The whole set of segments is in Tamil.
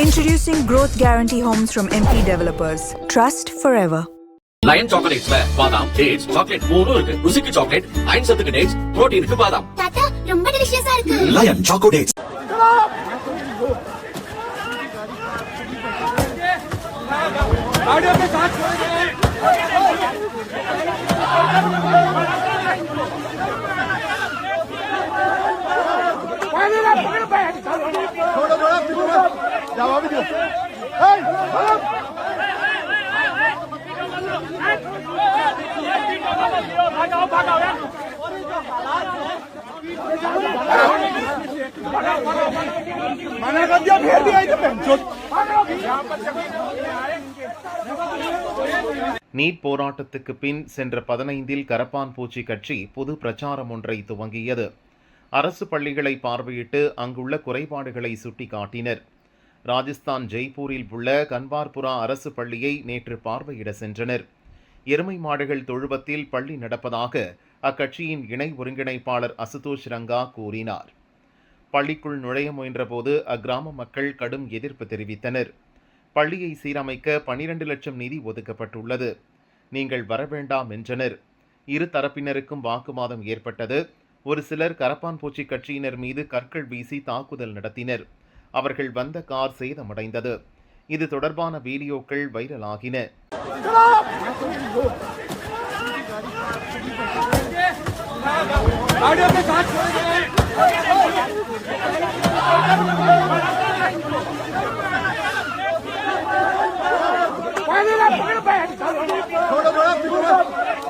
Introducing Growth Guarantee Homes from MP Developers. Trust forever. Lion சாக்லேட்ஸ்ல பாதாம், டேட்ஸ், சாக்லேட் மூணும் இருக்கு. ருசிக்கு சாக்லேட், அயன் சத்துக்கு டேட்ஸ், புரோட்டீனுக்கு பாதாம். தாத்தா ரொம்ப டெலிஷியஸா இருக்கு. Lion choco dates. गाड़ियों के साथ जवाब दो मना कर दिया फिर भी आई तो நீட் போராட்டத்துக்கு பின் சென்ற 15இல் கரப்பான் பூச்சி கட்சி பொது பிரச்சாரம் ஒன்றை துவங்கியது. அரசு பள்ளிகளை பார்வையிட்டு அங்குள்ள குறைபாடுகளை சுட்டிக்காட்டினர். ராஜஸ்தான் ஜெய்ப்பூரில் உள்ள கன்பார்புரா அரசு பள்ளியை நேற்று பார்வையிட சென்றனர். எருமை மாடுகள் தொழுவத்தில் பள்ளி நடப்பதாக அக்கட்சியின் இணை ஒருங்கிணைப்பாளர் அசுதோஷ் ரங்கா கூறினார். பள்ளிக்குள் நுழைய முயன்றபோது அக்கிராம மக்கள் கடும் எதிர்ப்பு தெரிவித்தனர். பள்ளியை சீரமைக்க 12 லட்சம் நிதி ஒதுக்கப்பட்டுள்ளது, நீங்கள் வரவேண்டாம் என்றனர். இரு தரப்பினருக்கும் வாக்குவாதம் ஏற்பட்டது. ஒரு சிலர் கரப்பான் பூச்சி கட்சியினர் மீது கற்கள் வீசி தாக்குதல் நடத்தினர். அவர்கள் வந்த கார் சேதமடைந்தது. இது தொடர்பான வீடியோக்கள் வைரலாகின.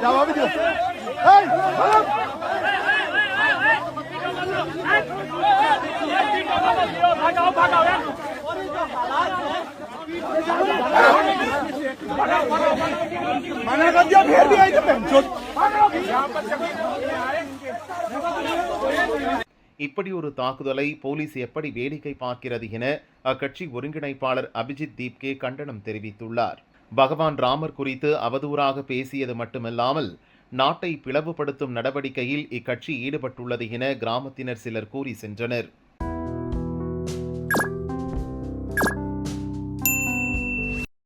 जवाब दो मना कर दिया फिर भी आई तो இப்படி ஒரு தாக்குதலை போலீஸ் எப்படி வேடிக்கை பார்க்கிறது என அக்கட்சி ஒருங்கிணைப்பாளர் அபிஜித் தீப்கே கண்டனம் தெரிவித்துள்ளார். பகவான் ராமர் குறித்து அவதூறாக பேசியது மட்டுமல்லாமல் நாட்டை பிளவுபடுத்தும் நடவடிக்கையில் இக்கட்சி ஈடுபட்டுள்ளது என கிராமத்தினர் சிலர் கூறி சென்றனர்.